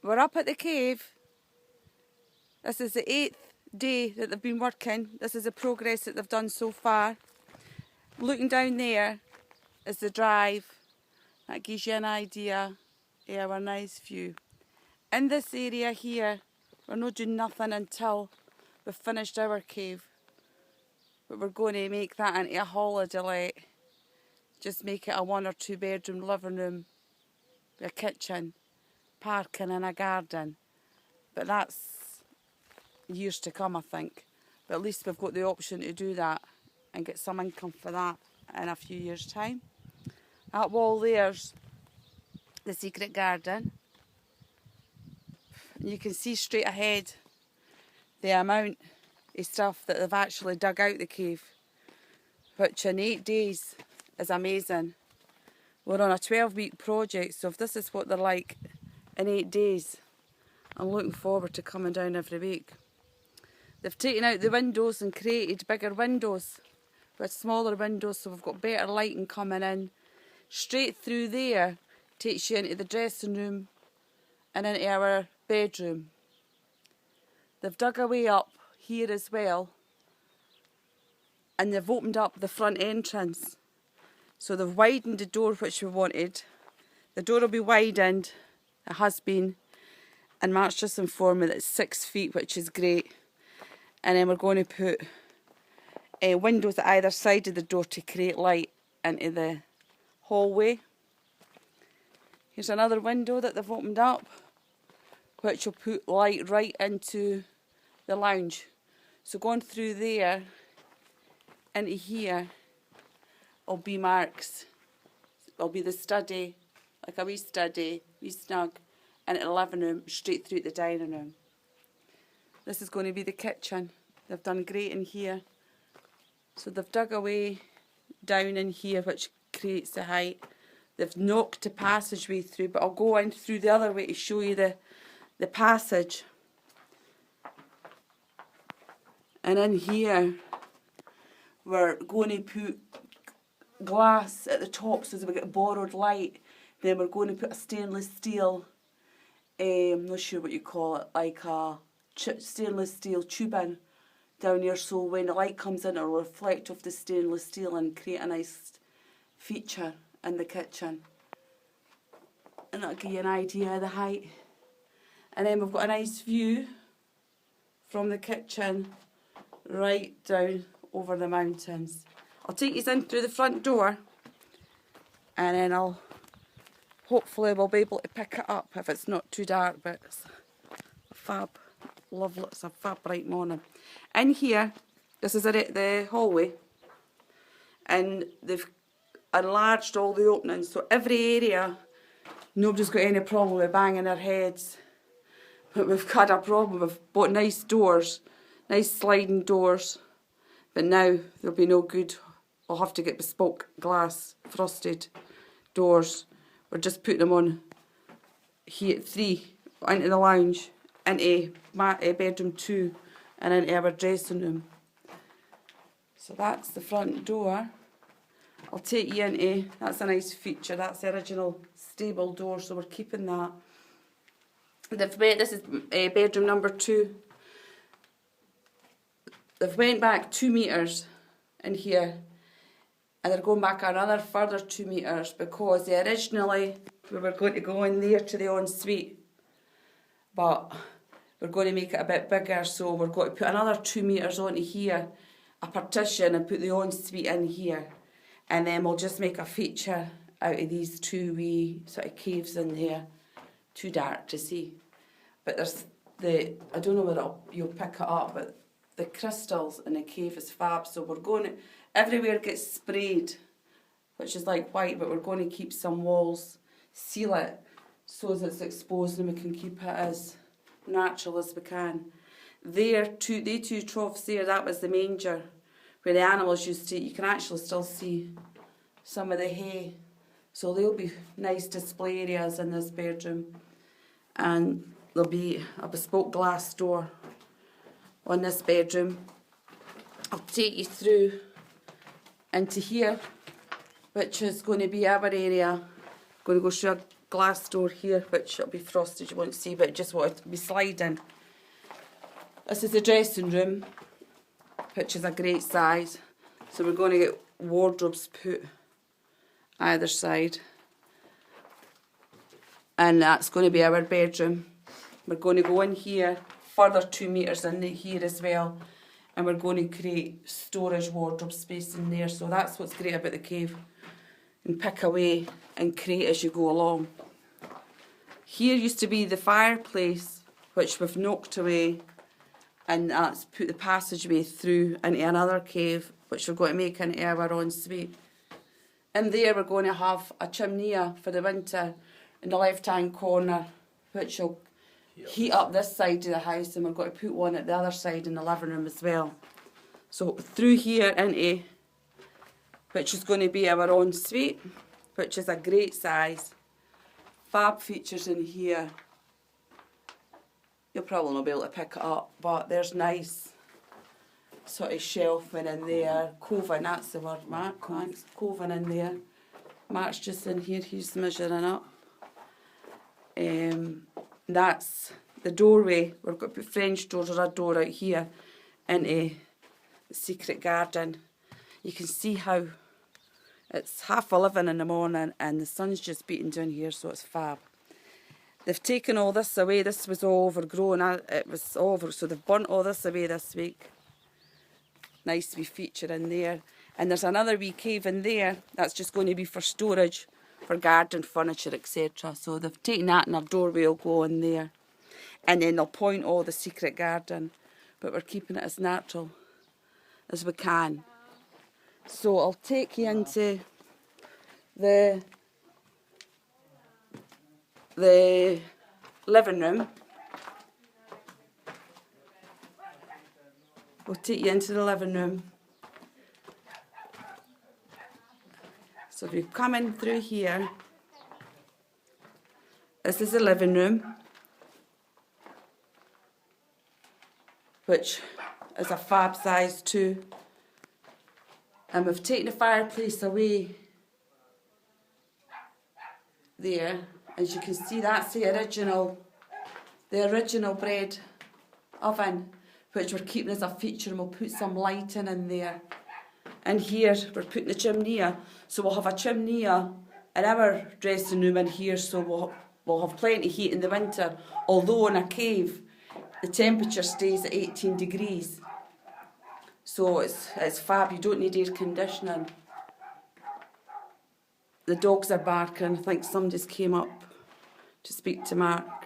We're up at the cave. This is the 8th day that they've been working. This is the progress that they've done so far. Looking down there is the drive. That gives you an idea of our nice view. In this area here, we're not doing nothing until we've finished our cave. But we're going to make that into a holiday let. Just make it a 1 or 2 bedroom living room with a kitchen, parking and a garden. But that's years to come, I think. But at least we've got the option to do that and get some income for that in a few years' time. That wall there's the secret garden. You can see straight ahead the amount of stuff that they've actually dug out the cave, which in 8 days is amazing. We're on a 12-week project, so if this is what they're like in 8 days, I'm looking forward to coming down every week. They've taken out the windows and created bigger windows with smaller windows, so we've got better lighting coming in. Straight through there takes you into the dressing room and into our bedroom. They've dug away up here as well, and they've opened up the front entrance. So they've widened the door which we wanted. The door will be widened, it has been, and Mark's just informed me that it's 6 feet, which is great. And then we're going to put windows at either side of the door to create light into the hallway. Here's another window that they've opened up, which will put light right into the lounge. So going through there into here will be Mark's. It'll be the study, like a wee study, wee snug, and a living room straight through the dining room. This is going to be the kitchen. They've done great in here. So they've dug away down in here, which creates the height. They've knocked the passageway through, but I'll go in through the other way to show you the passage. And in here, we're going to put glass at the top so that we get borrowed light. Then we're going to put a stainless steel, I'm not sure what you call it, like a stainless steel tubing down here, so when the light comes in, it'll reflect off the stainless steel and create a nice feature in the kitchen. And that'll give you an idea of the height. And then we've got a nice view from the kitchen right down over the mountains. I'll take you in through the front door, and then hopefully we'll be able to pick it up if it's not too dark, but it's a fab, lovely, it's a fab bright morning. In here, this is the hallway, and they've enlarged all the openings, so every area, nobody's got any problem with banging their heads. But we've had a problem, we've bought nice doors, nice sliding doors, but now there'll be no good. I'll have to get bespoke glass, frosted doors. We're just putting them on here, 3, into the lounge, into bedroom 2, and into our dressing room. So that's the front door. I'll take you into, that's a nice feature, that's the original stable door, so we're keeping that. This is bedroom number 2. They've went back 2 metres in here, and they're going back another further 2 metres because originally we were going to go in there to the ensuite, but we're going to make it a bit bigger, so we're going to put another 2 metres onto here, a partition, and put the ensuite in here, and then we'll just make a feature out of these 2 wee sort of caves in there. Too dark to see, but there's I don't know whether you'll pick it up, but the crystals in the cave is fab, so we're going to, everywhere gets sprayed, which is like white, but we're going to keep some walls, seal it so that it's exposed and we can keep it as natural as we can. They 2 troughs there, that was the manger where the animals used to eat. You can actually still see some of the hay, so there'll be nice display areas in this bedroom, and there'll be a bespoke glass door on this bedroom. I'll take you through into here, which is going to be our area. I'm going to go show glass door here, which will be frosted, you won't see, but just wanted to be sliding. This is the dressing room, which is a great size. So we're going to get wardrobes put either side. And that's going to be our bedroom. We're going to go in here, further 2 metres in here as well. And we're going to create storage wardrobe space in there. So that's what's great about the cave. And pick away and create as you go along. Here used to be the fireplace, which we've knocked away. And that's put the passageway through into another cave, which we're going to make into our ensuite. In there we're going to have a chimney for the winter in the left-hand corner, which will heat up this side of the house, and we're going to put one at the other side in the living room as well. So through here into, which is going to be our ensuite, which is a great size. Fab features in here. You'll probably not be able to pick it up, but there's nice sort of shelving in there. Coving, that's the word, Mark. Thanks. Coving in there. Mark's just in here, he's measuring up. That's the doorway. We're going to put French doors or a door out here into the secret garden. You can see how it's 11:30 in the morning and the sun's just beating down here, so it's fab. They've taken all this away. This was all overgrown. It was over, so they've burnt all this away this week. Nice wee feature in there. And there's another wee cave in there that's just going to be for storage, for garden furniture, etc. So they've taken that and our doorway will go in there. And then they'll point all the secret garden. But we're keeping it as natural as we can. So I'll take you into the living room. We'll take you into the living room. So if you come in through here, this is the living room, which is a fab size too. And we've taken the fireplace away there. As you can see, that's the original bread oven, which we're keeping as a feature, and we'll put some lighting in there. And here we're putting the chimney, so we'll have a chimney in our dressing room in here, so we'll have plenty of heat in the winter. Although in a cave the temperature stays at 18 degrees, so it's fab. You don't need air conditioning. The dogs are barking. I think somebody's came up to speak to Mark.